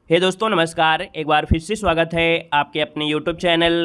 हे दोस्तों नमस्कार। एक बार फिर से स्वागत है आपके अपने यूट्यूब चैनल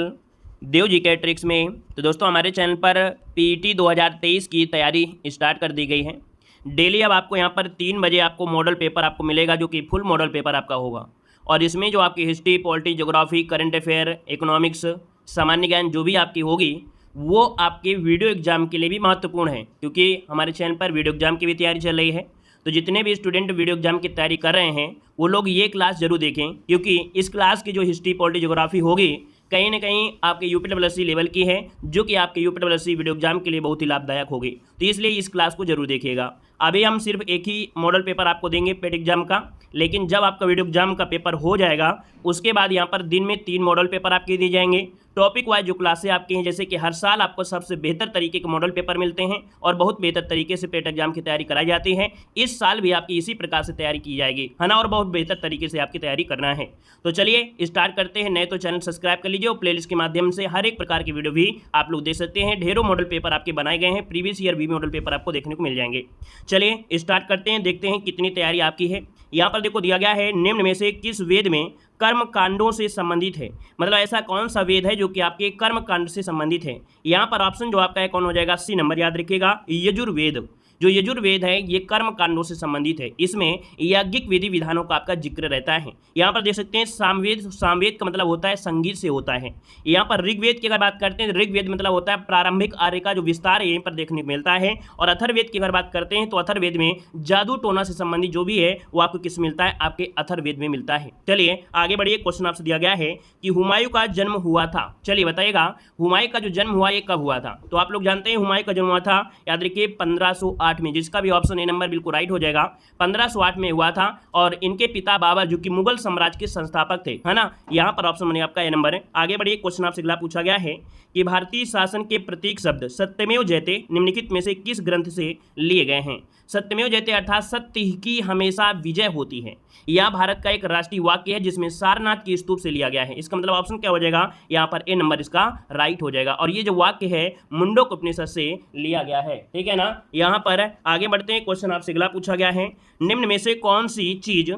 देव जी के ट्रिक्स में। तो दोस्तों हमारे चैनल पर पीईटी 2023 की तैयारी स्टार्ट कर दी गई है। डेली अब आपको यहाँ पर 3 बजे आपको मॉडल पेपर आपको मिलेगा, जो कि फुल मॉडल पेपर आपका होगा। और इसमें जो आपकी history, polity, geography, current affair, economics, सामान्य ज्ञान जो भी आपकी होगी वो आपके वीडियो एग्जाम के लिए भी महत्वपूर्ण है, क्योंकि हमारे चैनल पर वीडियो एग्जाम की भी तैयारी चल रही है। तो जितने भी स्टूडेंट वीडियो एग्जाम की तैयारी कर रहे हैं वो लोग ये क्लास जरूर देखें, क्योंकि इस क्लास की जो हिस्ट्री, पॉलिटी, ज्योग्राफी होगी कहीं ना कहीं आपके यूपीडब्ल्यूएससी लेवल की है, जो कि आपके यूपीडब्ल्यूएससी वीडियो एग्जाम के लिए बहुत ही लाभदायक होगी। तो इसलिए इस क्लास को जरूर देखिएगा। अभी हम सिर्फ एक ही मॉडल पेपर आपको देंगे पेट एग्जाम का, लेकिन जब आपका वीडियो एग्जाम का पेपर हो जाएगा उसके बाद यहाँ पर दिन में 3 मॉडल पेपर आपके दिए जाएंगे। टॉपिक वाइज जो क्लासें आपकी हैं, जैसे कि हर साल आपको सबसे बेहतर तरीके के मॉडल पेपर मिलते हैं और बहुत बेहतर तरीके से पेट एग्जाम की तैयारी कराई जाती है। इस साल भी आपकी इसी प्रकार से तैयारी की जाएगी, है ना, और बहुत बेहतर तरीके से आपकी तैयारी करना है। तो चलिए स्टार्ट करते हैं। नए तो चैनल सब्सक्राइब कर लीजिए और प्लेलिस्ट के माध्यम से हर एक प्रकार की वीडियो भी आप लोग देख सकते हैं। ढेरों मॉडल पेपर आपके बनाए गए हैं, प्रीवियस ईयर भी मॉडल पेपर आपको देखने को मिल जाएंगे। चलिए स्टार्ट करते हैं, देखते हैं कितनी तैयारी आपकी है। यहाँ पर देखो दिया गया है, निम्न में से किस वेद में कर्म कांडों से संबंधित है। मतलब ऐसा कौन सा वेद है जो कि आपके कर्म कांड से संबंधित है। यहाँ पर ऑप्शन जो आपका है कौन हो जाएगा, सी नंबर याद रखिएगा, यजुर्वेद। जो यजुर्वेद है ये कर्म कांडों से संबंधित है, इसमें याज्ञिक विधि विधानों का आपका जिक्र रहता है। यहाँ पर देख सकते हैं सामवेद, सामवेद का मतलब होता है संगीत से होता है। यहाँ पर ऋग्वेद की अगर बात करते हैं, ऋग्वेद मतलब होता है प्रारंभिक आर्य का जो विस्तार है यहीं पर देखने को मिलता है। और अथर्ववेद की अगर बात करते हैं तो अथर्ववेद में जादू टोना से संबंधित जो भी है वो आपको किस मिलता है, आपके अथर्ववेद में मिलता है। चलिए आगे बढ़िए। क्वेश्चन आपसे दिया गया है कि हुमायूं का जन्म हुआ था। चलिए बताइएगा हुमायूं का जो जन्म हुआ ये कब हुआ था। तो आप लोग जानते हैं हुमायूं का जन्म हुआ था, याद रखिए 1508 में, जिसका भी ऑप्शन ए नंबर बिल्कुल राइट हो जाएगा। 1508 में हुआ था। और इनके पिता बाबर जो कि मुगल साम्राज्य के संस्थापक थे, है ना। यहाँ पर ऑप्शन बने आपका ए नंबर है। आगे बढ़िए। क्वेश्चन आपसे अगला पूछा गया है कि भारतीय शासन के प्रतीक शब्द सत्यमेव जयते निम्नलिखित में से किस ग्रंथ से लिए गए हैं। सत्यमेव जयते अर्थात सत्य की हमेशा विजय होती है, यह भारत का एक राष्ट्रीय वाक्य है जिसमें सारनाथ की स्तूप से लिया गया है। इसका मतलब ऑप्शन क्या हो जाएगा, यहाँ पर ए नंबर इसका राइट हो जाएगा। और ये जो वाक्य है मुंडक उपनिषद से लिया गया है, ठीक है ना। यहाँ पर आगे बढ़ते हैं। क्वेश्चन आपसे अगला पूछा गया है, निम्न में से कौन सी चीज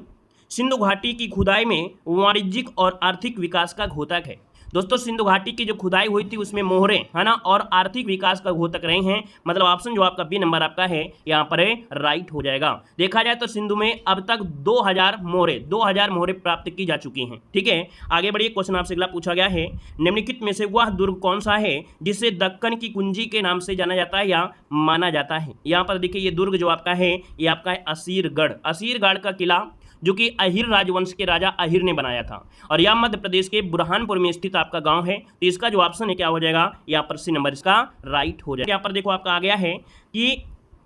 सिंधु घाटी की खुदाई में वाणिज्यिक और आर्थिक विकास का घोतक है। दोस्तों सिंधु घाटी की जो खुदाई हुई थी उसमें मोहरे, है ना, और आर्थिक विकास का घोतक रहे हैं। मतलब ऑप्शन जो आपका बी नंबर आपका है यहाँ पर राइट हो जाएगा। देखा जाए तो सिंधु में अब तक 2000 मोहरे प्राप्त की जा चुकी हैं, ठीक है। आगे बढ़िए। क्वेश्चन आपसे अगला पूछा गया है, निम्नलिखित में से वह दुर्ग कौन सा है जिसे दक्कन की कुंजी के नाम से जाना जाता है या माना जाता है। यहाँ पर देखिए ये दुर्ग जो आपका है ये आपका है असीरगढ़। असीरगढ़ का किला जो कि अहिर राजवंश के राजा अहिर ने बनाया था, और यह मध्य प्रदेश के बुरहानपुर में स्थित आपका गांव है। तो इसका जो ऑप्शन है क्या हो जाएगा, यहाँ पर सी नंबर इसका राइट हो जाएगा। यहाँ पर देखो आपका आ गया है कि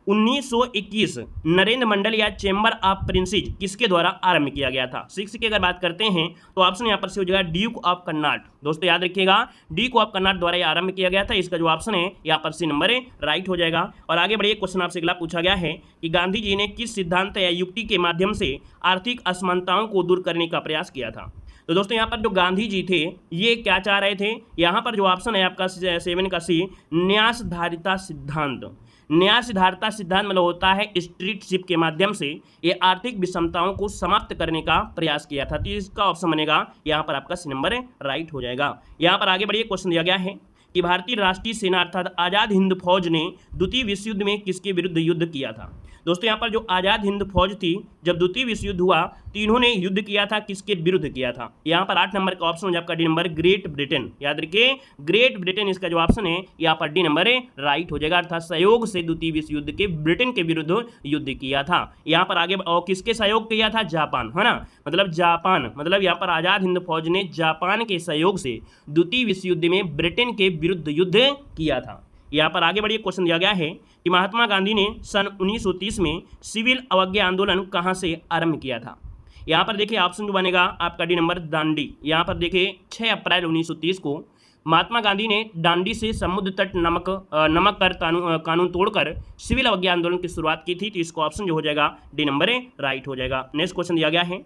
1921 नरेंद्र मंडल या चैम्बर ऑफ प्रिंसेस किसके द्वारा आरंभ किया गया था। 6 की अगर बात करते हैं तो ऑप्शन यहाँ पर से हो जाएगा ड्यूक ऑफ कन्नाट। दोस्तों याद रखिएगा ड्यूक ऑफ कन्नाट द्वारा यह आरंभ किया गया था। इसका जो ऑप्शन है यहाँ पर सी नंबर राइट हो जाएगा। और आगे बढ़िए। क्वेश्चन आपसे अगला पूछा गया है कि गांधी जी ने किस सिद्धांत या युक्ति के माध्यम से आर्थिक असमानताओं को दूर करने का प्रयास किया था। तो दोस्तों यहाँ पर जो गांधी जी थे ये क्या चाह रहे थे, यहाँ पर जो ऑप्शन है आपका 7 का सी, न्यासधारिता सिद्धांत। न्यासधारिता सिद्धांत मतलब होता है स्ट्रीटशिप के माध्यम से ये आर्थिक विषमताओं को समाप्त करने का प्रयास किया था। तो इसका ऑप्शन बनेगा यहाँ पर आपका सी नंबर राइट हो जाएगा। यहाँ पर आगे बढ़िए। क्वेश्चन दिया गया है कि भारतीय राष्ट्रीय सेना अर्थात आज़ाद हिंद फौज ने द्वितीय विश्व युद्ध में किसके विरुद्ध युद्ध किया था। दोस्तों यहाँ पर जो आज़ाद हिंद फौज थी जब द्वितीय विश्व युद्ध हुआ तो इन्होंने युद्ध किया था किसके विरुद्ध किया था। यहाँ पर 8 नंबर का ऑप्शन हो जाए आपका डी नंबर, ग्रेट ब्रिटेन। याद रखिए ग्रेट ब्रिटेन इसका जो ऑप्शन है यहाँ पर डी नंबर राइट हो जाएगा। अर्थात सहयोग से द्वितीय विश्व युद्ध के ब्रिटेन के विरुद्ध युद्ध किया था। यहाँ पर आगे और किसके सहयोग किया था, जापान, है ना, मतलब जापान, मतलब यहाँ पर आज़ाद हिंद फौज ने जापान के सहयोग से द्वितीय विश्व युद्ध में ब्रिटेन के विरुद्ध युद्ध किया था। यहाँ पर आगे बढ़िए। क्वेश्चन दिया गया है कि महात्मा गांधी ने सन 1930 में सिविल अवज्ञा आंदोलन कहाँ से आरंभ किया था। यहाँ पर देखिए ऑप्शन जो बनेगा आपका डी नंबर, दांडी। यहाँ पर देखिए 6 अप्रैल 1930 को महात्मा गांधी ने दांडी से समुद्र तट नमक कर कानून तोड़कर सिविल अवज्ञा आंदोलन की शुरुआत की थी। तो इसको ऑप्शन जो हो जाएगा डी नंबर राइट हो जाएगा। नेक्स्ट क्वेश्चन दिया गया है,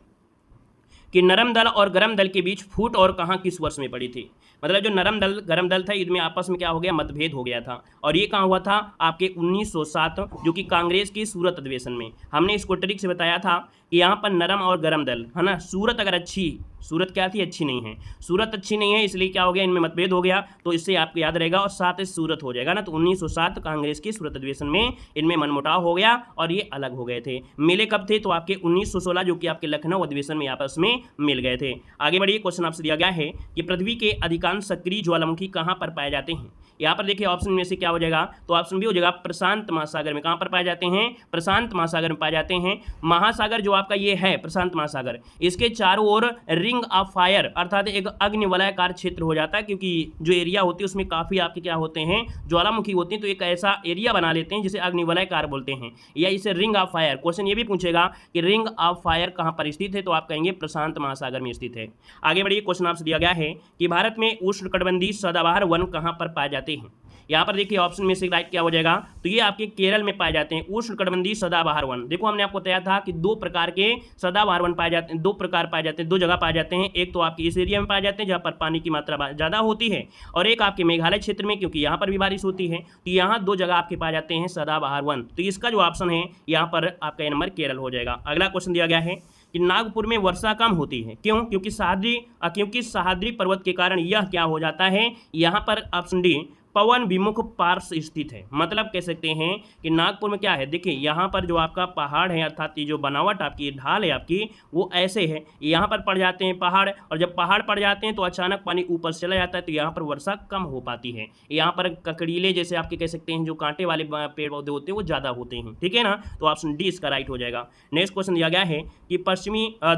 कि नरम दल और गरम दल के बीच फूट और कहाँ किस वर्ष में पड़ी थी। मतलब जो नरम दल गरम दल था, इनमें आपस में क्या हो गया, मतभेद हो गया था। और ये कहाँ हुआ था, आपके 1907 जो कि कांग्रेस की सूरत अधिवेशन में। हमने इसको ट्रिक से बताया था कि यहाँ पर नरम और गरम दल है ना, सूरत अगर अच्छी, सूरत क्या थी, अच्छी नहीं है, सूरत अच्छी नहीं है, इसलिए क्या हो गया, इनमें मतभेद हो गया। तो इससे आपको याद रहेगा और साथ ही सूरत हो जाएगा ना। तो 1907 कांग्रेस की सूरत अधिवेशन में इनमें मनमुटाव हो गया और ये अलग हो गए थे। मिले कब थे, तो आपके 1916 जो कि आपके लखनऊ अधिवेशन में आपस में मिल गए थे। आगे बढ़िए, क्वेश्चन आपसे दिया गया है कि पृथ्वी के अधिकांश सक्रिय ज्वालामुखी कहाँ पर पाए जाते हैं। यहाँ पर देखिए ऑप्शन में से क्या हो जाएगा, तो ऑप्शन बी हो जाएगा प्रशांत महासागर में। कहाँ पर पाए जाते हैं, प्रशांत महासागर में पाए जाते हैं। महासागर जो आपका ये है प्रशांत महासागर, इसके चारों ओर रिंग ऑफ फायर अर्थात एक अग्निवलयाकार क्षेत्र हो जाता है, क्योंकि जो एरिया होती है उसमें काफी आपके क्या होते हैं, ज्वालामुखी होती हैं। तो एक ऐसा एरिया बना लेते हैं जिसे अग्निवलयाकार बोलते हैं, या इसे रिंग ऑफ फायर। क्वेश्चन ये भी पूछेगा कि रिंग ऑफ फायर कहाँ पर स्थित है, तो आप कहेंगे प्रशांत महासागर में स्थित है। आगे बढ़िए, क्वेश्चन आपसे दिया गया है कि भारत में उष्णकटिबंधीय सदाबहार वन कहाँ पर पाए जाते हैं। यहाँ पर देखिए ऑप्शन में से राइट क्या हो जाएगा, तो ये आपके केरल में पाए जाते हैं उष्णकटिबंधीय सदाबहार वन। देखो हमने आपको बताया था कि दो प्रकार के सदाबहार वन पाए जाते हैं, दो प्रकार पाए जाते हैं, दो जगह पाए जाते हैं। एक तो आपके इस एरिया में पाए जाते हैं जहाँ पर पानी की मात्रा ज़्यादा होती है, और एक आपके मेघालय क्षेत्र में, क्योंकि यहाँ पर भी बारिश होती है। तो यहाँ दो जगह आपके पाए जाते हैं सदाबहार वन। तो इसका जो ऑप्शन है यहाँ पर आपका ये नंबर केरल हो जाएगा। अगला क्वेश्चन दिया गया है कि नागपुर में वर्षा कम होती है, क्यों, क्योंकि सह्याद्री पर्वत के कारण यह क्या हो जाता है, यहाँ पर ऑप्शन डी पवन विमुख पार्श्व स्थित है। मतलब कह सकते हैं कि नागपुर में क्या है, देखिए यहाँ पर जो आपका पहाड़ है अर्थात ये जो बनावट आपकी ढाल है आपकी वो ऐसे है, यहाँ पर पड़ जाते हैं पहाड़, और जब पहाड़ पड़ जाते हैं तो अचानक पानी ऊपर चला जाता है, तो यहाँ पर वर्षा कम हो पाती है। यहाँ पर ककड़ीले जैसे आपके कह सकते हैं जो कांटे वाले पेड़ पौधे होते हैं वो ज़्यादा होते हैं, ठीक है ना। तो ऑप्शन डी इसका राइट हो जाएगा। नेक्स्ट क्वेश्चन दिया गया है कि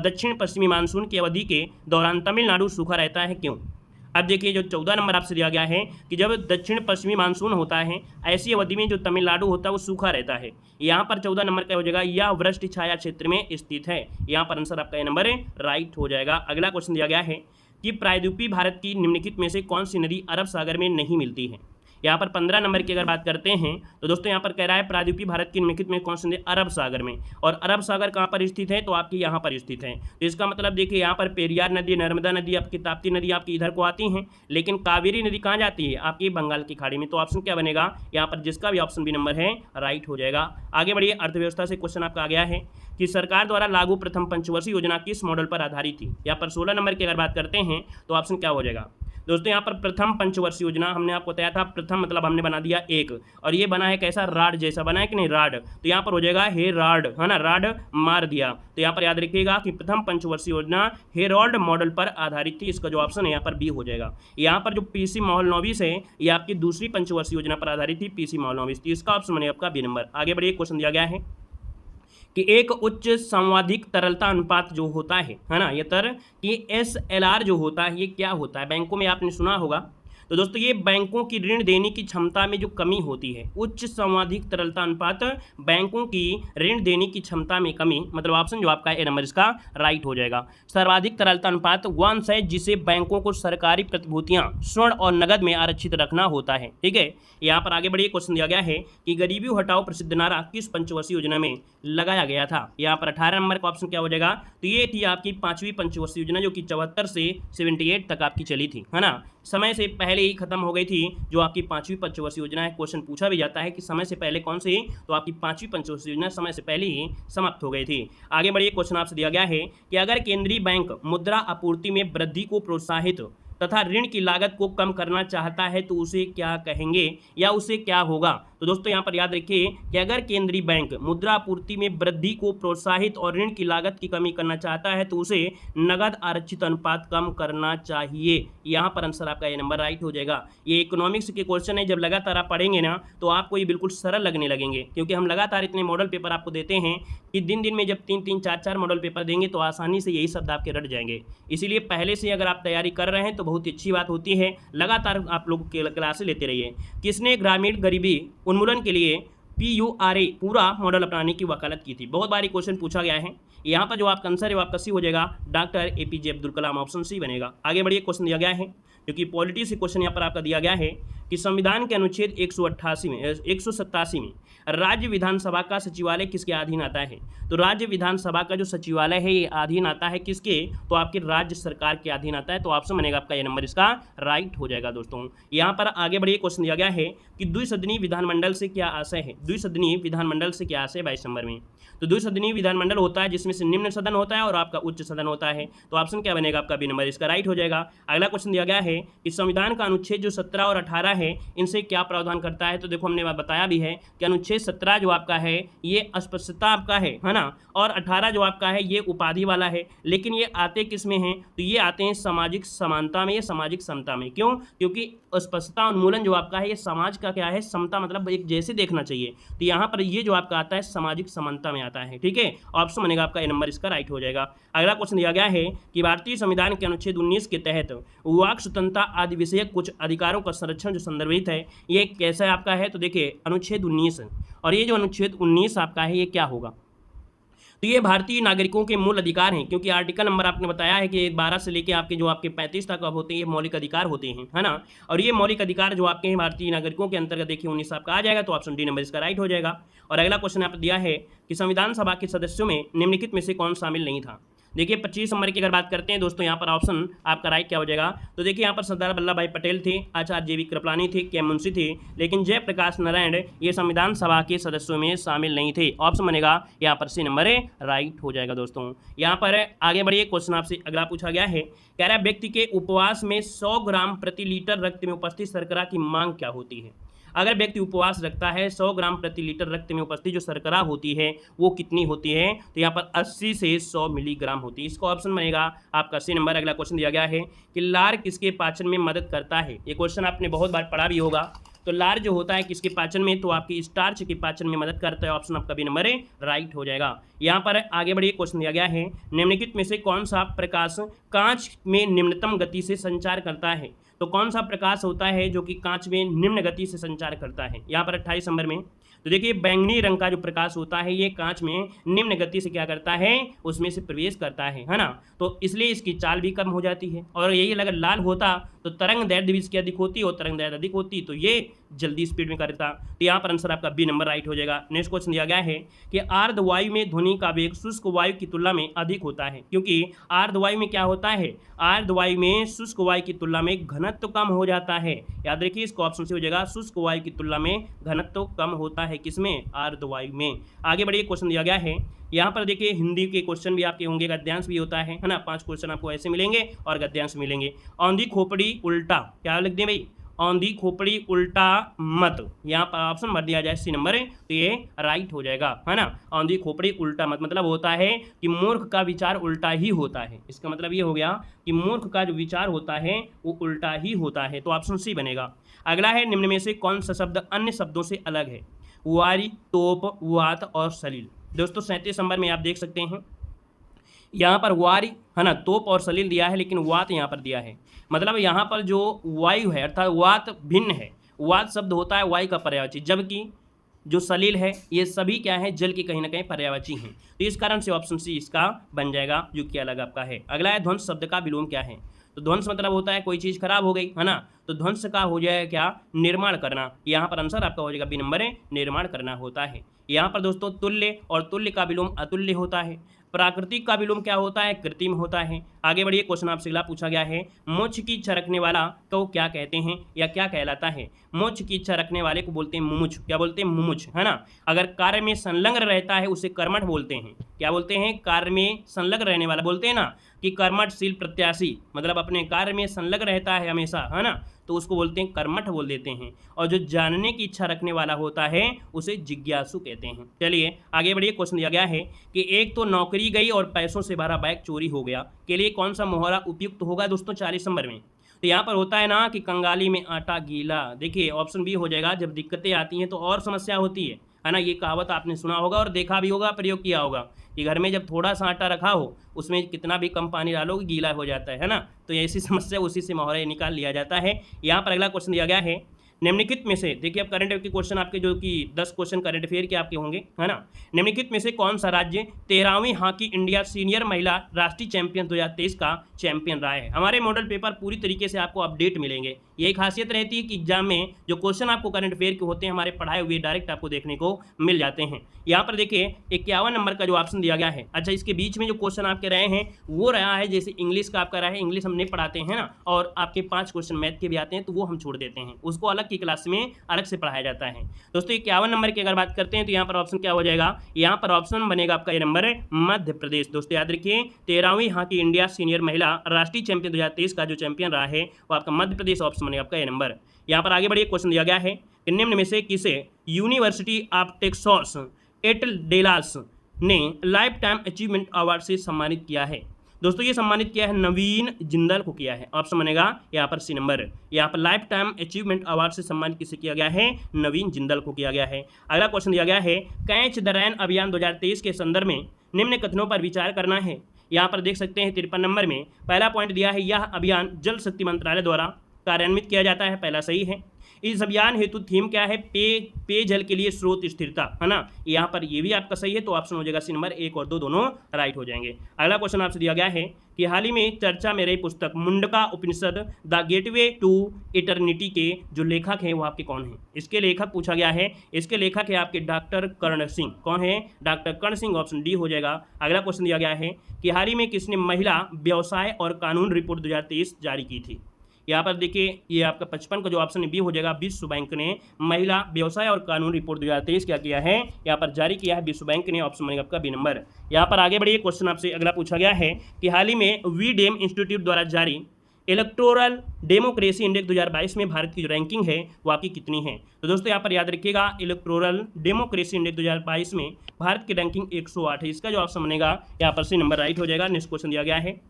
दक्षिण पश्चिमी मानसून की अवधि के दौरान तमिलनाडु सूखा रहता है, क्यों। अब देखिए जो 14 नंबर आपसे दिया गया है कि जब दक्षिण पश्चिमी मानसून होता है ऐसी अवधि में जो तमिलनाडु होता है वो सूखा रहता है। यहाँ पर 14 नंबर का हो जाएगा, यह वृष्टि छाया क्षेत्र में स्थित है। यहाँ पर आंसर आपका ये नंबर राइट हो जाएगा। अगला क्वेश्चन दिया गया है कि प्रायद्वीपीय भारत की निम्नलिखित में से कौन सी नदी अरब सागर में नहीं मिलती है। यहाँ पर 15 नंबर की अगर बात करते हैं तो दोस्तों यहाँ पर कह रहा है प्रायद्वीपीय भारत की निम्नलिखित में कौन सी नदी अरब सागर में, और अरब सागर कहाँ पर स्थित है, तो आपकी यहाँ पर स्थित है। तो इसका मतलब देखिए यहाँ पर पेरियार नदी, नर्मदा नदी, आपकी ताप्ती नदी आपकी इधर को आती हैं, लेकिन कावेरी नदी कहाँ जाती है, आपकी बंगाल की खाड़ी में। तो ऑप्शन क्या बनेगा यहाँ पर, जिसका भी ऑप्शन बी नंबर है राइट हो जाएगा। आगे बढ़िए, अर्थव्यवस्था से क्वेश्चन आपका आ गया है कि सरकार द्वारा लागू प्रथम पंचवर्षीय योजना किस मॉडल पर आधारित थी। यहाँ पर 16 नंबर की अगर बात करते हैं तो ऑप्शन क्या हो जाएगा दोस्तों, यहाँ पर प्रथम पंचवर्षीय योजना हमने आपको बताया था, प्रथम मतलब हमने बना दिया एक, और ये बना है कैसा, राड जैसा बना है कि नहीं, राड। तो यहाँ पर हो जाएगा हेराल्ड, है ना, राड मार दिया। तो यहाँ पर याद रखिएगा कि प्रथम पंचवर्षीय योजना हेराल्ड मॉडल पर आधारित थी। इसका जो ऑप्शन है यहाँ पर बी हो जाएगा। यहाँ पर जो पीसी मोहलनोबिस है ये आपकी दूसरी पंचवर्षीय योजना पर आधारित थी, पीसी मोहलनोबिस। तो इसका ऑप्शन बनेगा आपका बी नंबर। आगे बढ़िए, क्वेश्चन दिया गया है कि एक उच्च संवादिक तरलता अनुपात जो होता है ना, ये कि SLR जो होता है ये क्या होता है, बैंकों में आपने सुना होगा। तो दोस्तों ये बैंकों की ऋण देने की क्षमता में जो कमी होती है, उच्च संवादिक तरलता अनुपात बैंकों की ऋण देने की क्षमता में कमी, मतलब ऑप्शन जो आपका ए नंबर इसका राइट हो जाएगा। सर्वाधिक तरलता अनुपात वह है जिसे बैंकों को सरकारी प्रतिभूतियां, स्वर्ण और नगद में आरक्षित रखना होता है, ठीक है। यहाँ पर आगे बढ़िए, क्वेश्चन दिया गया है कि गरीबी हटाओ प्रसिद्ध नारा किस पंचवर्षीय योजना में लगाया गया था। यहाँ पर 18 नंबर का ऑप्शन क्या हो जाएगा, तो ये थी आपकी 5वीं पंचवर्षीय योजना जो कि 74 से 78 तक आपकी चली थी, है ना। समय से पहले ही खत्म हो गई थी जो आपकी 5वीं पंचवर्षीय योजना है। क्वेश्चन पूछा भी जाता है कि समय से पहले कौन सी, तो आपकी 5वीं पंचवर्षीय योजना समय से पहले ही समाप्त हो गई थी। आगे बढ़िए, क्वेश्चन आपसे दिया गया है कि अगर केंद्रीय बैंक मुद्रा आपूर्ति में वृद्धि को प्रोत्साहित तथा ऋण की लागत को कम करना चाहता है तो उसे क्या कहेंगे या उसे क्या होगा। तो दोस्तों यहाँ पर याद रखिए कि अगर केंद्रीय बैंक मुद्रा आपूर्ति में वृद्धि को प्रोत्साहित और ऋण की लागत की कमी करना चाहता है तो उसे नगद आरक्षित अनुपात कम करना चाहिए। यहाँ पर आंसर आपका ये नंबर राइट हो जाएगा। ये इकोनॉमिक्स के क्वेश्चन है, जब लगातार आप पढ़ेंगे ना तो आपको ये बिल्कुल सरल लगने लगेंगे, क्योंकि हम लगातार इतने मॉडल पेपर आपको देते हैं कि दिन दिन में जब 3-3, 4-4 मॉडल पेपर देंगे तो आसानी से यही शब्द आपके रट जाएंगे। इसीलिए पहले से अगर आप तैयारी कर रहे हैं तो बहुत अच्छी बात होती है, लगातार आप लोग क्लासें लेते रहिए। किसने ग्रामीण गरीबी उन्मूलन के लिए PURA पूरा मॉडल अपनाने की वकालत की थी। बहुत बारी क्वेश्चन पूछा गया है। यहाँ पर जो आपका आंसर है वो आपका सी हो जाएगा, doctor APJ Abdul Kalam, option C बनेगा। आगे बढ़िए, क्वेश्चन दिया गया है जो कि पॉलिटी से क्वेश्चन यहाँ पर आपका दिया गया है कि संविधान के अनुच्छेद 187 में राज्य विधानसभा का सचिवालय किसके अधीन आता है? तो राज्य विधानसभा का जो सचिवालय है ये अधीन आता है किसके? तो आपके राज्य सरकार के अधीन आता है। तो ऑप्शन बनेगा आपका ये नंबर इसका राइट हो जाएगा दोस्तों। यहाँ पर आगे बढ़िए क्वेश्चन दिया गया है कि द्विसदनीय विधानमंडल से क्या आशय है? द्विसदनीय विधानमंडल से क्या आशय है 22 नंबर में? तो द्विसदनीय विधानमंडल होता है जिसमें से निम्न सदन होता है और आपका उच्च सदन होता है। तो ऑप्शन क्या बनेगा आपका बी नंबर इसका राइट हो जाएगा। अगला क्वेश्चन दिया गया है कि संविधान का अनुच्छेद जो 17 और 18 है इनसे क्या प्रावधान करता है? तो देखो हमने बताया भी है कि अनुच्छेद 17 जो आपका है ये अस्पृश्यता आपका है ना, और 18 जो आपका है ये उपाधि वाला है। लेकिन ये आते किस में हैं? तो ये आते हैं सामाजिक समानता में या सामाजिक समता में। क्यों? क्योंकि अस्पृश्यता उन्मूलन जो आपका है ये समाज का क्या है? समता, मतलब एक जैसे देखना चाहिए। तो यहाँ पर ये जो आपका आता है सामाजिक समानता में आता है। ठीक है, ऑप्शन बनेगा आपका ए नंबर इसका राइट हो जाएगा। अगला क्वेश्चन दिया गया है कि भारतीय संविधान के अनुच्छेद 19 के तहत वाक स्वतंत्रता आदि विषयक कुछ अधिकारों का संरक्षण जो संदर्भित है ये कैसा आपका है? तो देखिए अनुच्छेद 19, और ये जो अनुच्छेद 19 आपका है ये क्या होगा? तो ये भारतीय नागरिकों के मूल अधिकार हैं, क्योंकि आर्टिकल नंबर आपने बताया है कि 12 से लेके आपके जो आपके 35 तक अब होते हैं ये मौलिक अधिकार होते हैं, है ना। और ये मौलिक अधिकार जो आपके हैं भारतीय नागरिकों के अंतर्गत देखिए 19 आपका आ जाएगा। तो ऑप्शन डी नंबर इसका राइट हो जाएगा। और अगला क्वेश्चन यहाँ पर दिया है कि संविधान सभा के सदस्यों में निम्नलिखित में से कौन शामिल नहीं था? देखिए 25 नंबर की अगर बात करते हैं दोस्तों, यहाँ पर ऑप्शन आपका राइट क्या हो जाएगा? तो देखिए यहाँ पर सरदार वल्लभ भाई पटेल थे, आचार्य जे.वी. कृपलानी थे, के मुंशी थे, लेकिन जयप्रकाश नारायण ये संविधान सभा के सदस्यों में शामिल नहीं थे। ऑप्शन बनेगा यहाँ पर सी नंबर राइट हो जाएगा दोस्तों। यहाँ पर आगे बढ़िए क्वेश्चन आपसे अगला पूछा गया है, कह रहा है व्यक्ति के उपवास में 100 ग्राम प्रति लीटर रक्त में उपस्थित शर्करा की मांग क्या होती है? अगर व्यक्ति उपवास रखता है 100 ग्राम प्रति लीटर रक्त में उपस्थित जो शर्करा होती है वो कितनी होती है? तो यहाँ पर 80 से 100 मिलीग्राम होती है। इसका ऑप्शन बनेगा आपका सी नंबर। अगला क्वेश्चन दिया गया है कि लार किसके पाचन में मदद करता है? ये क्वेश्चन आपने बहुत बार पढ़ा भी होगा। तो लार जो होता है किसके पाचन में? तो आपकी स्टार्च के पाचन में मदद करता है। ऑप्शन आपका बी नंबर राइट हो जाएगा। यहाँ पर आगे बढ़िए क्वेश्चन दिया गया है, निम्नलिखित में से कौन सा प्रकाश कांच में निम्नतम गति से संचार करता है? तो कौन सा प्रकाश होता है जो कि कांच में निम्न गति से संचार करता है? यहाँ पर 28 नंबर में तो देखिए बैंगनी रंग का जो प्रकाश होता है ये कांच में निम्न गति से क्या करता है? उसमें से प्रवेश करता है ना। तो इसलिए इसकी चाल भी कम हो जाती है। और यही अगर लाल होता तो तरंग दैर्ध्य भी इसकी अधिक होती और तरंग दैर्ध्य अधिक होती तो ये जल्दी स्पीड में करता। तो यहाँ पर आंसर आपका बी नंबर राइट हो जाएगा। नेक्स्ट क्वेश्चन दिया गया है कि आर्द्र वायु में ध्वनि का वेग शुष्क वायु की तुलना में अधिक होता है, क्योंकि आर्द्र वायु में क्या होता है? आर्द्र वायु में शुष्क वायु की तुलना में घनत्व कम हो जाता है। याद रखिए इसको ऑप्शन से हो जाएगा, शुष्क वायु की तुलना में घनत्व कम होता है किसमें? आर्द्र वायु में। आगे बढ़िए क्वेश्चन दिया गया है, यहाँ पर देखिए हिंदी के क्वेश्चन भी आपके होंगे, गद्यांश भी होता है ना। 5 क्वेश्चन आपको ऐसे मिलेंगे और गद्यांश मिलेंगे। औंधी खोपड़ी उल्टा क्या लिख दें भाई? औंधी खोपड़ी उल्टा मत। यहाँ पर ऑप्शन भर दिया जाए सी नंबर तो ये राइट हो जाएगा, है ना। औंधी खोपड़ी उल्टा मत मतलब होता है कि मूर्ख का विचार उल्टा ही होता है। इसका मतलब ये हो गया कि मूर्ख का जो विचार होता है वो उल्टा ही होता है। तो ऑप्शन सी बनेगा। अगला है निम्न में से कौन सा शब्द अन्य शब्दों से अलग है? वारी, तोप, वात और सलील। दोस्तों 37 नंबर में आप देख सकते हैं यहाँ पर वारी है ना, तोप और सलील दिया है, लेकिन वात यहाँ पर दिया है। मतलब यहाँ पर जो वायु है अर्थात वात भिन्न है। वात शब्द होता है वायु का पर्यायवाची, जबकि जो सलील है ये सभी क्या है? जल के कहीं ना कहीं पर्यायवाची हैं। तो इस कारण से ऑप्शन सी इसका बन जाएगा जो कि अलग आपका है। अगला है ध्वंस शब्द का विलोम क्या है? तो ध्वंस मतलब होता है कोई चीज़ खराब हो गई है ना, तो ध्वंस का हो जाएगा क्या? निर्माण करना। यहाँ पर आंसर आपका हो जाएगा बी नंबर निर्माण करना होता है। यहाँ पर दोस्तों तुल्य और तुल्य का विलोम अतुल्य होता है। प्राकृतिक का विलोम क्या होता है? कृत्रिम होता है। आगे बढ़िए क्वेश्चन आपसे अगला पूछा गया है, मोक्ष की इच्छा रखने वाला को क्या कहते हैं या क्या कहलाता है? मोक्ष की इच्छा रखने वाले को बोलते हैं मुमुक्ष। क्या बोलते हैं? मुमुक्ष, है ना। अगर कार्य में संलग्न रहता है उसे कर्मठ बोलते हैं। क्या बोलते हैं? कार्य में संलग्न रहने वाला बोलते हैं ना कि कर्मठशील प्रत्याशी, मतलब अपने कार्य में संलग्न रहता है हमेशा, है ना, तो उसको बोलते हैं कर्मठ बोल देते हैं। और जो जानने की इच्छा रखने वाला होता है उसे जिज्ञासु कहते हैं। चलिए आगे बढ़िए क्वेश्चन दिया गया है कि एक तो नौकरी गई और पैसों से भरा बैग चोरी हो गया के लिए कौन सा मोहरा उपयुक्त होगा? दोस्तों 40 नंबर में तो यहाँ पर होता है ना कि कंगाली में आटा गीला। देखिए ऑप्शन बी हो जाएगा। जब दिक्कतें आती हैं तो और समस्या होती है ना। ये कहावत आपने सुना होगा और देखा भी होगा, प्रयोग किया होगा कि घर में जब थोड़ा सा आटा रखा हो उसमें कितना भी कम पानी डालोगे गीला हो जाता है ना। तो ऐसी समस्या उसी से मोहरा निकाल लिया जाता है। यहाँ पर अगला क्वेश्चन दिया गया है, निम्नलिखित में से, देखिए अब करंट अफेयर के क्वेश्चन आपके जो कि 10 क्वेश्चन करंट अफेयर के आपके होंगे, है ना। निम्नलिखित में से कौन सा राज्य 13वीं हॉकी इंडिया सीनियर महिला राष्ट्रीय चैंपियन 2023 का चैंपियन रहा है। हमारे मॉडल पेपर पूरी तरीके से आपको अपडेट मिलेंगे। ये खासियत रहती है कि एग्जाम में जो क्वेश्चन आपको करंट अफेयर के होते हैं हमारे पढ़ाए हुए डायरेक्ट आपको देखने को मिल जाते हैं। यहाँ पर देखिए 51 नंबर का जो ऑप्शन दिया गया है। अच्छा, इसके बीच में जो क्वेश्चन आपके रहे हैं वो रहा है, जैसे इंग्लिश का आपका रहा है, इंग्लिश हम नहीं पढ़ाते हैं ना, और आपके 5 क्वेश्चन मैथ के भी आते हैं तो वो हम छोड़ देते हैं, उसको अलग की क्लास में अलग से पढ़ाया जाता है। दोस्तों 51 नंबर की अगर बात करते हैं तो यहाँ पर ऑप्शन क्या हो जाएगा, यहाँ पर ऑप्शन बनेगा आपका ये नंबर है मध्य प्रदेश। दोस्तों याद रखिए 13वीं हॉकी इंडिया सीनियर महिला राष्ट्रीय चैंपियन 2023 का जो चैंपियन रहा है वो आपका मध्य प्रदेश ऑप्शन बनेगा आपका ये नंबर। यहाँ पर आगे बढ़िए, क्वेश्चन दिया गया है कि निम्न में से किसे university of Texas at Dallas ने लाइफ टाइम अचीवमेंट अवार्ड से सम्मानित किया है। दोस्तों ये सम्मानित किया है नवीन जिंदल को किया है, ऑप्शन बनेगा यहाँ पर सी नंबर। यहाँ पर लाइफ टाइम अचीवमेंट अवार्ड से सम्मानित किसे किया गया है, नवीन जिंदल को किया गया है। अगला क्वेश्चन दिया गया है कैच द रैन अभियान 2023 के संदर्भ में निम्न कथनों पर विचार करना है। यहाँ पर देख सकते हैं 53 नंबर में पहला पॉइंट दिया है, यह अभियान जल शक्ति मंत्रालय द्वारा कार्यान्वित किया जाता है, पहला सही है। इस अभियान हेतु थीम क्या है, पेयजल के लिए स्रोत स्थिरता, है ना। यहाँ पर ये भी आपका सही है, तो ऑप्शन हो जाएगा सी नंबर 1 और 2 दोनों राइट हो जाएंगे। अगला क्वेश्चन आपसे दिया गया है कि हाल ही में चर्चा में रही पुस्तक मुंडका उपनिषद द गेटवे टू इटर्निटी के जो लेखक हैं वो आपके कौन हैं। इसके लेखक पूछा गया है, इसके लेखक है आपके डॉक्टर कर्ण सिंह। कौन है, डॉक्टर कर्ण सिंह, ऑप्शन डी हो जाएगा। अगला क्वेश्चन दिया गया है कि हाल ही में किसने महिला व्यवसाय और कानून रिपोर्ट 2023 जारी की थी। यहाँ पर देखिए ये आपका 55 का जो ऑप्शन बी हो जाएगा, विश्व बैंक ने महिला व्यवसाय और कानून रिपोर्ट 2023 क्या किया है, यहाँ पर जारी किया है विश्व बैंक ने, ऑप्शन बनेगा आपका बी नंबर। यहाँ पर आगे बढ़िए, क्वेश्चन आपसे अगला पूछा गया है कि हाल ही में वीडेम इंस्टीट्यूट द्वारा जारी इलेक्टोरल डेमोक्रेसी इंडेक्स 2022 में भारत की जो रैंकिंग है वो आपकी कितनी है। तो दोस्तों यहाँ पर याद रखिएगा इलेक्टोरल डेमोक्रेसी इंडेक्स 2022 में भारत की रैंकिंग 108 है। इसका जो ऑप्शन बनेगा यहाँ पर सी नंबर राइट हो जाएगा। नेक्स्ट क्वेश्चन दिया गया है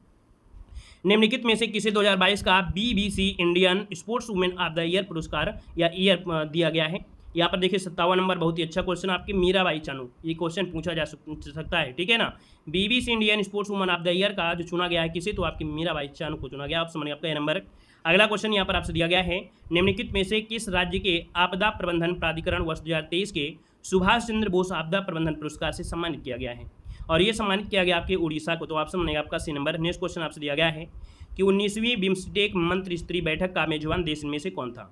निम्नलिखित में से किसे 2022 का BBC Indian sports women of the year पुरस्कार या ईयर दिया गया है। यहाँ पर देखिए 57 नंबर, बहुत ही अच्छा क्वेश्चन आपके मीराबाई चानू, ये क्वेश्चन पूछा जा सकता है, ठीक है ना। BBC Indian sports women of the year का जो चुना गया है किसे, तो आपकी मीराबाई चानू को चुना गया, ऑप्शन बनेगा आपका नंबर। अगला क्वेश्चन यहाँ पर आपसे दिया गया है निम्नलिखित में से किस राज्य के आपदा प्रबंधन प्राधिकरण वर्ष 2023 के सुभाष चंद्र बोस आपदा प्रबंधन पुरस्कार से सम्मानित किया गया है, और ये सम्मानित किया गया आपके उड़ीसा को, तो ऑप्शन बनेगा आपका सी नंबर। नेक्स्ट क्वेश्चन आपसे दिया गया है कि 19वीं बिम्स्टेक मंत्री स्तरीय बैठक का मेजबान देश इनमें से कौन था।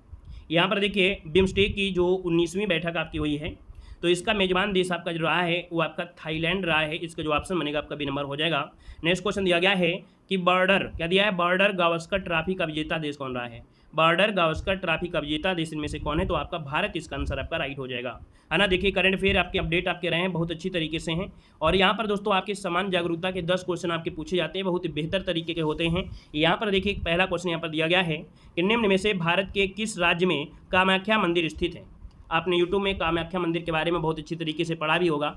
यहाँ पर देखिए बिम्स्टेक की जो 19वीं बैठक आपकी हुई है तो इसका मेजबान देश आपका जो रहा है वो आपका थाईलैंड रहा है, इसका जो ऑप्शन बनेगा आपका बी नंबर हो जाएगा। नेक्स्ट क्वेश्चन दिया गया है कि बॉर्डर क्या दिया है, बॉर्डर गावस्कर ट्रॉफी का विजेता देश कौन रहा है। बॉर्डर गावस्कर ट्रॉफी का विजेता देश इनमें से कौन है, तो आपका भारत इसका आंसर आपका राइट हो जाएगा, है ना। देखिए करंट अफेयर आपके अपडेट आपके रहे हैं बहुत अच्छी तरीके से हैं, और यहाँ पर दोस्तों आपके समान जागरूकता के 10 क्वेश्चन आपके पूछे जाते हैं, बहुत ही बेहतर तरीके के होते हैं। यहाँ पर देखिए पहला क्वेश्चन यहाँ पर दिया गया है कि निम्न में से भारत के किस राज्य में कामाख्या मंदिर स्थित है। आपने यूट्यूब में कामाख्या मंदिर के बारे में बहुत अच्छी तरीके से पढ़ा भी होगा।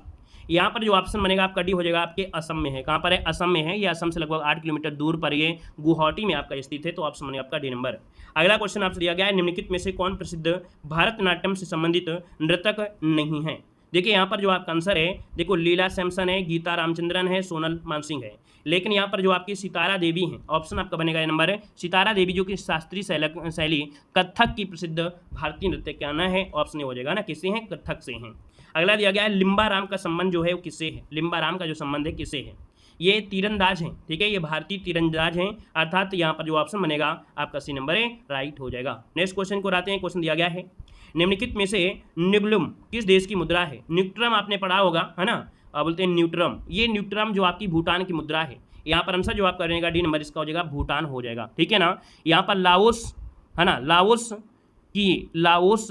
यहाँ पर जो ऑप्शन बनेगा आपका डी हो जाएगा, आपके असम में है। कहाँ पर है, असम में है, ये असम से लगभग 8 किलोमीटर दूर पर ये गुवाहाटी में आपका स्थित है, तो ऑप्शन बनेगा आपका डी नंबर। अगला क्वेश्चन आपसे दिया गया है निम्नलिखित में से कौन प्रसिद्ध भारतनाट्यम से संबंधित नृतक नहीं है। देखिए यहाँ पर जो आपका आंसर है, देखो लीला सैमसन है, गीता रामचंद्रन है, सोनल मानसिंह है, लेकिन यहाँ पर जो आपकी सितारा देवी हैं, ऑप्शन आपका बनेगा ये नंबर है सितारा देवी, जो कि शास्त्रीय शैली कथक की प्रसिद्ध भारतीय नृत्य क्या ना है, ऑप्शन हो जाएगा ना, किससे हैं, कथक से हैं। अगला दिया गया है लिम्बाराम का संबंध जो है वो किससे है, लिम्बाराम का जो संबंध है किससे है, ये तीरंदाज हैं, ठीक है, ये भारतीय तीरंदाज हैं, अर्थात यहाँ पर जो ऑप्शन बनेगा आपका सी नंबर है राइट हो जाएगा। नेक्स्ट क्वेश्चन को आते हैं, क्वेश्चन दिया गया है निम्नलिखित में से न्यूग्लुम किस देश की मुद्रा है। न्यूट्रम आपने पढ़ा होगा, है ना, बोलते हैं न्यूट्रम, ये न्यूट्रम जो आपकी भूटान की मुद्रा है। यहाँ पर आंसर जो आप करेगा डी नंबर इसका हो जाएगा भूटान हो जाएगा, ठीक है ना। यहाँ पर लाओस, है ना, लाओस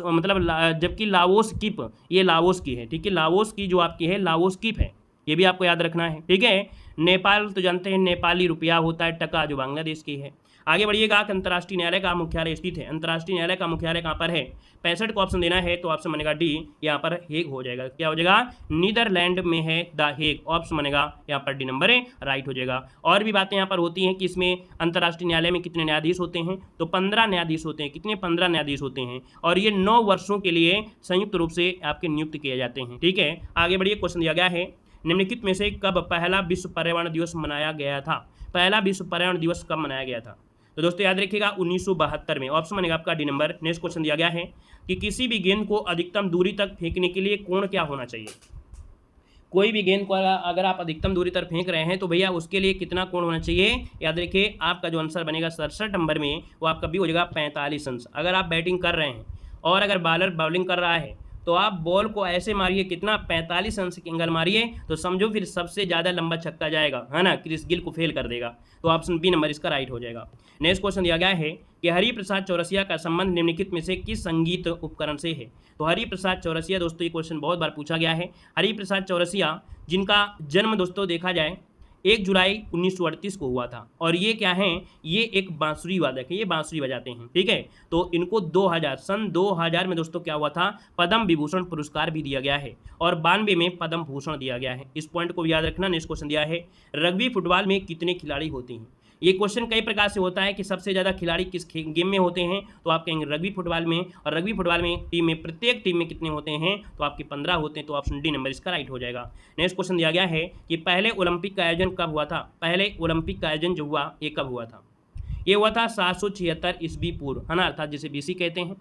मतलब जबकि लाओस कीप ये लाओस की है, ठीक है, लाओस की जो आपकी है लाओस कीप है, ये भी आपको याद रखना है, ठीक है। नेपाल तो जानते हैं नेपाली रुपया होता है, टका जो बांग्लादेश की है। आगे बढ़िएगा, अंतर्राष्ट्रीय न्यायालय का मुख्यालय स्थित है, अंतर्राष्ट्रीय न्यायालय का मुख्यालय कहाँ पर है, 65 को ऑप्शन देना है, तो ऑप्शन बनेगा डी, यहाँ पर हेग हो जाएगा, क्या हो जाएगा, नीदरलैंड में है द हेग, ऑप्शन बनेगा यहाँ पर डी नंबर है राइट हो जाएगा। और भी बातें यहाँ पर होती हैं कि इसमें अंतर्राष्ट्रीय न्यायालय में कितने न्यायाधीश होते हैं, तो 15 न्यायाधीश होते हैं, कितने 15 न्यायाधीश होते हैं, और ये 9 वर्षों के लिए संयुक्त रूप से आपके नियुक्त किए जाते हैं, ठीक है। आगे बढ़िए, क्वेश्चन दिया गया है निम्नलिखित में से कब पहला विश्व पर्यावरण दिवस मनाया गया था। पहला विश्व पर्यावरण दिवस कब मनाया गया था, तो दोस्तों याद रखिएगा 1972 में। ऑप्शन बनेगा आपका डी नंबर। नेक्स्ट क्वेश्चन दिया गया है कि किसी भी गेंद को अधिकतम दूरी तक फेंकने के लिए कोण क्या होना चाहिए। कोई भी गेंद को अगर आप अधिकतम दूरी तक फेंक रहे हैं तो भैया उसके लिए कितना कोण होना चाहिए। याद रखिए आपका जो आंसर बनेगा 67 नंबर में वो आपका भी हो जाएगा 45 अंश। अगर आप बैटिंग कर रहे हैं और अगर बॉलर बॉलिंग कर रहा है तो आप बॉल को ऐसे मारिए, कितना 45 अंश के एंगल मारिए, तो समझो फिर सबसे ज़्यादा लंबा छक्का जाएगा, है ना, क्रिस गिल को फेल कर देगा। तो ऑप्शन बी नंबर इसका राइट हो जाएगा। नेक्स्ट क्वेश्चन दिया गया है कि हरिप्रसाद चौरसिया का संबंध निम्नलिखित में से किस संगीत उपकरण से है। तो हरिप्रसाद चौरसिया दोस्तों, ये क्वेश्चन बहुत बार पूछा गया है। हरिप्रसाद चौरसिया जिनका जन्म दोस्तों देखा जाए 1 जुलाई 1938 को हुआ था, और ये क्या हैं, ये एक बांसुरी वादक है, ये बांसुरी बजाते हैं, ठीक है। तो इनको 2000 सन 2000 में दोस्तों क्या हुआ था, पद्म विभूषण पुरस्कार भी दिया गया है, और 92 में पद्म भूषण दिया गया है। इस पॉइंट को भी याद रखना। नेक्स्ट क्वेश्चन दिया है रग्बी फुटबॉल में कितने खिलाड़ी होते हैं। ये क्वेश्चन कई प्रकार से होता है कि सबसे ज़्यादा खिलाड़ी किस गेम में होते हैं, तो आप कहेंगे रग्बी फुटबॉल में। और रग्बी फुटबॉल में टीम में प्रत्येक टीम में कितने होते हैं, तो आपके 15 होते हैं। तो ऑप्शन डी नंबर इसका राइट हो जाएगा। नेक्स्ट क्वेश्चन दिया गया है कि पहले ओलंपिक का आयोजन कब हुआ था। पहले ओलंपिक का आयोजन जो हुआ ये कब हुआ था। ये हुआ था 776 ईस्वी पूर्व, है ना, अर्थात जिसे बीसी कहते हैं।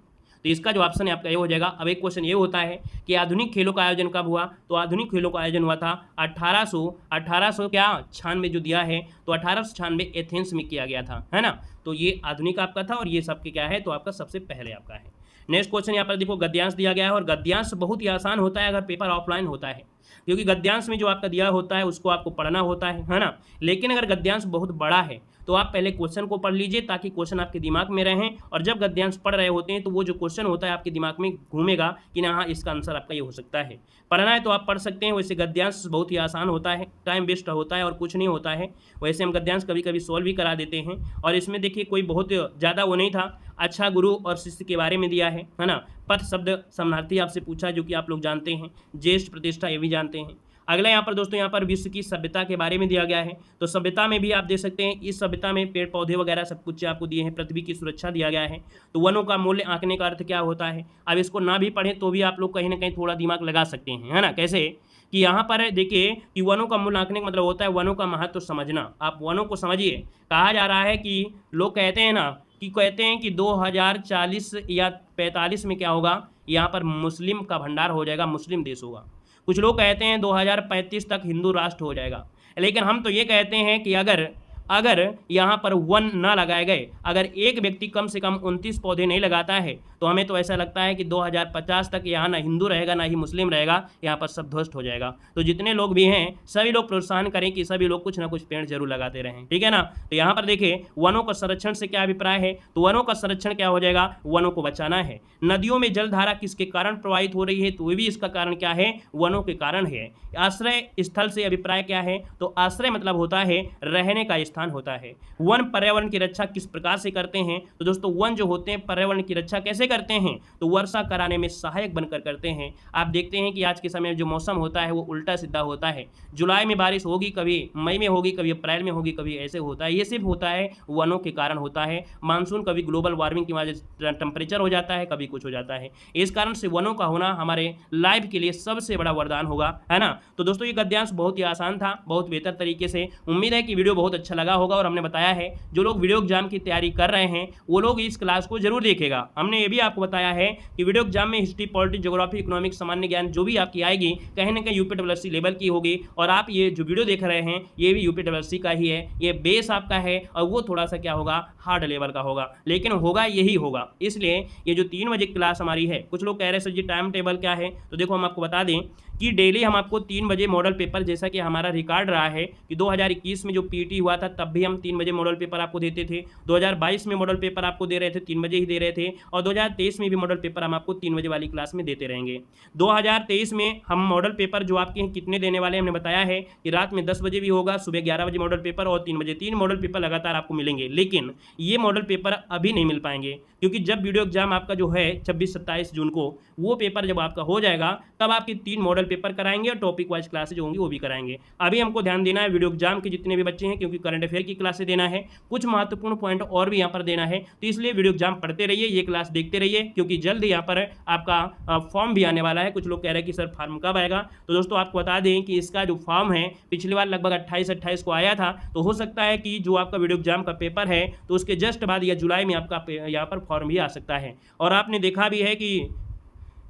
तो इसका जो ऑप्शन है आपका ये हो जाएगा। अब एक क्वेश्चन ये होता है कि आधुनिक खेलों का आयोजन कब हुआ। तो आधुनिक खेलों का आयोजन हुआ था 1896 क्या 96 जो दिया है, तो 1896 एथेंस में किया गया था, है ना। तो ये आधुनिक आपका था और ये सबके क्या है, तो आपका सबसे पहले आपका है। नेक्स्ट क्वेश्चन यहाँ पर देखो गद्यांश दिया गया है, और गद्यांश बहुत ही आसान होता है अगर पेपर ऑफलाइन होता है, क्योंकि गद्यांश में जो आपका दिया होता है उसको आपको पढ़ना होता है ना। लेकिन अगर गद्यांश बहुत बड़ा है तो आप पहले क्वेश्चन को पढ़ लीजिए ताकि क्वेश्चन आपके दिमाग में रहें, और जब गद्यांश पढ़ रहे होते हैं तो वो जो क्वेश्चन होता है आपके दिमाग में घूमेगा कि ना हाँ इसका आंसर आपका ये हो सकता है। पढ़ना है तो आप पढ़ सकते हैं। वैसे गद्यांश बहुत ही आसान होता है, टाइम वेस्ट होता है और कुछ नहीं होता है। वैसे हम गद्यांश कभी कभी सॉल्व भी करा देते हैं, और इसमें देखिए कोई बहुत ज़्यादा वो नहीं था। अच्छा गुरु और शिष्य के बारे में दिया है ना। पथ शब्द समानार्थी आपसे पूछा जो कि आप लोग जानते हैं। ज्येष्ठ प्रतिष्ठा ये भी जानते हैं। अगला यहाँ पर दोस्तों यहाँ पर विश्व की सभ्यता के बारे में दिया गया है। तो सभ्यता में भी आप देख सकते हैं, इस सभ्यता में पेड़ पौधे वगैरह सब कुछ आपको दिए हैं। पृथ्वी की सुरक्षा दिया गया है। तो वनों का मूल्य आंकने का अर्थ क्या होता है। अब इसको ना भी पढ़ें तो भी आप लोग कहीं ना कहीं थोड़ा दिमाग लगा सकते हैं, है ना। कैसे कि यहाँ पर देखिए कि वनों का मूल्य आंकने का मतलब होता है वनों का महत्व समझना। आप वनों को समझिए। कहा जा रहा है कि लोग कहते हैं ना कि 2040 या 45 में क्या होगा, यहाँ पर मुस्लिम का भंडार हो जाएगा, मुस्लिम देश होगा। कुछ लोग कहते हैं 2035 तक हिंदू राष्ट्र हो जाएगा। लेकिन हम तो ये कहते हैं कि अगर यहाँ पर वन ना लगाए गए, अगर एक व्यक्ति कम से कम 29 पौधे नहीं लगाता है तो हमें तो ऐसा लगता है कि 2050 तक यहाँ ना हिंदू रहेगा ना ही मुस्लिम रहेगा, यहाँ पर सब ध्वस्त हो जाएगा। तो जितने लोग भी हैं सभी लोग प्रोत्साहन करें कि सभी लोग कुछ ना कुछ पेड़ जरूर लगाते रहें, ठीक है ना। तो यहाँ पर देखिए वनों का संरक्षण से क्या अभिप्राय है। तो वनों का संरक्षण क्या हो जाएगा, वनों को बचाना है। नदियों में जलधारा किसके कारण प्रवाहित हो रही है, तो भी इसका कारण क्या है, वनों के कारण है। आश्रय स्थल से अभिप्राय क्या है, तो आश्रय मतलब होता है रहने का स्थान होता है। वन पर्यावरण की रक्षा किस प्रकार से करते हैं। तो दोस्तों वन जो होते हैं पर्यावरण की रक्षा कैसे करते हैं, तो वर्षा कराने में सहायक बनकर करते हैं। आप देखते हैं कि आज के समय में जो मौसम होता है वो उल्टा सीधा होता है। जुलाई में बारिश होगी, कभी मई में होगी, कभी अप्रैल में होगी, कभी ऐसे होता है। ये सिर्फ होता है वनों के कारण होता है। मानसून कभी ग्लोबल वार्मिंग की वजह से टेम्परेचर हो जाता है, कभी कुछ हो जाता है। इस कारण से वनों का होना हमारे लाइफ के लिए सबसे बड़ा वरदान होगा, है ना। तो दोस्तों ये गद्यांश बहुत ही आसान था, बहुत बेहतर तरीके से। उम्मीद है कि वीडियो बहुत अच्छा लगा होगा, और हमने बताया है जो लोग वीडियो एग्जाम की तैयारी कर रहे हैं वो लोग इस क्लास को जरूर देखेगा। हमने ये भी आपको बताया है कि वीडियो एग्जाम में हिस्ट्री, पॉलिटिक्स, ज्योग्राफी, इकोनॉमिक्स, सामान्य ज्ञान जो भी आपकी आएगी कहीं ना कहीं यूपीडब्ल्यूएससी लेवल की होगी। और आप ये जो वीडियो देख रहे हैं ये भी यूपीडब्ल्यूएससी का ही है, ये बेस आपका है, और वो थोड़ा सा क्या होगा, हार्ड लेवल का होगा, लेकिन होगा यही होगा। इसलिए ये जो 3 बजे क्लास हमारी है, कुछ लोग कह रहे हैं सर जी टाइम टेबल क्या है, तो देखो हम आपको बता दें कि डेली हम आपको 3 बजे मॉडल पेपर, जैसा कि हमारा रिकॉर्ड रहा है कि 2021 में जो पीटी हुआ था तब भी हम 3 बजे मॉडल पेपर आपको देते थे। 2022 में मॉडल पेपर आपको दे रहे थे 3 बजे ही दे रहे थे, और 2023 में भी मॉडल पेपर हम आपको 3 बजे वाली क्लास में देते रहेंगे। 2023 में हम मॉडल पेपर जो आपके हैं कितने देने वाले हमने बताया है कि रात में 10 बजे भी होगा, सुबह 11 बजे मॉडल पेपर और 3 बजे। 3 मॉडल पेपर लगातार आपको मिलेंगे। लेकिन ये मॉडल पेपर अभी नहीं मिल पाएंगे, क्योंकि जब वीडियो एग्जाम आपका जो है 26-27 जून को, वो पेपर जब आपका हो जाएगा तब आपकी 3 मॉडल पेपर कराएंगे और टॉपिक वाइज क्लासेज होंगी वो भी कराएंगे। अभी हमको ध्यान देना है वीडियो एग्जाम के जितने भी बच्चे हैं, क्योंकि करंट अफेयर की क्लासेज देना है, कुछ महत्वपूर्ण पॉइंट और भी यहाँ पर देना है। तो इसलिए वीडियो एग्जाम पढ़ते रहिए, ये क्लास देखते रहिए, क्योंकि जल्द यहाँ पर आपका फॉर्म भी आने वाला है। कुछ लोग कह रहे हैं कि सर फॉर्म कब आएगा, तो दोस्तों आपको बता दें कि इसका जो फॉर्म है पिछली बार लगभग 28 को आया था, तो हो सकता है कि जो आपका वीडियो एग्जाम का पेपर है तो उसके जस्ट बाद या जुलाई में आपका यहाँ पर फॉर्म भी आ सकता है। और आपने देखा भी है कि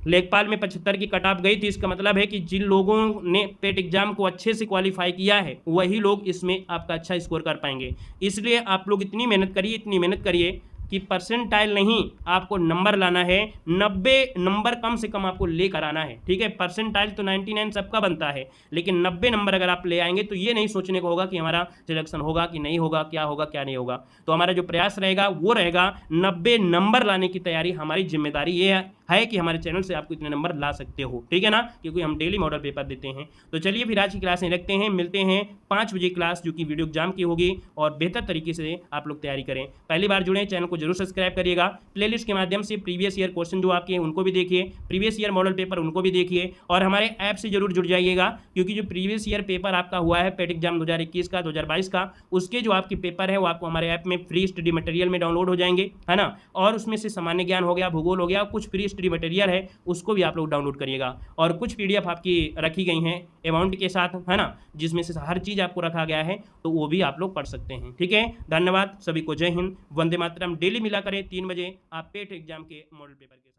लेखपाल में 75 की कट ऑफ गई थी। इसका मतलब है कि जिन लोगों ने पेट एग्जाम को अच्छे से क्वालिफाई किया है वही लोग इसमें आपका अच्छा स्कोर कर पाएंगे। इसलिए आप लोग इतनी मेहनत करिए कि परसेंटाइल नहीं, आपको नंबर लाना है, 90 नंबर कम से कम आपको लेकर आना है। ठीक है, परसेंटाइल तो 99 सबका बनता है, लेकिन 90 नंबर अगर आप ले आएंगे तो ये नहीं सोचने को होगा कि हमारा सिलेक्शन होगा कि नहीं होगा, क्या होगा क्या नहीं होगा। तो हमारा जो प्रयास रहेगा वो रहेगा 90 नंबर लाने की तैयारी। हमारी जिम्मेदारी ये है कि हमारे चैनल से आपको इतने नंबर ला सकते हो, ठीक है ना, क्योंकि हम डेली मॉडल पेपर देते हैं। तो चलिए फिर आज की क्लास में रखते हैं, मिलते हैं 5 बजे क्लास जो कि वीडियो एग्जाम की होगी, और बेहतर तरीके से आप लोग तैयारी करें। पहली बार जुड़े चैनल को जरूर सब्सक्राइब करिएगा। प्लेलिस्ट के माध्यम से प्रीवियस ईयर क्वेश्चन जो आपके हैं उनको भी देखिए, प्रीवियस ईयर मॉडल पेपर उनको भी देखिए, और हमारे ऐप से जरूर जुड़ जाइएगा, क्योंकि जो प्रीवियस ईयर पेपर आपका हुआ है पेट एग्जाम 2021 का 2022 का, उसके जो आपके पेपर है वो आपको हमारे ऐप में फ्री स्टडी मटेरियल में डाउनलोड हो जाएंगे, है ना। और उसमें से सामान्य ज्ञान हो गया, भूगोल हो गया, कुछ फ्री स्टडी मटेरियल है उसको भी आप लोग डाउनलोड करिएगा। और कुछ पीडीएफ आपकी रखी गई हैं अमाउंट के साथ, है ना, जिसमें से हर चीज़ आपको रखा गया है, तो वो भी आप लोग पढ़ सकते हैं। ठीक है, धन्यवाद सभी को, जय हिंद, वंदे मातरम। डेली मिला करें 3 बजे आप पेट एग्जाम के मॉडल पेपर के साथ।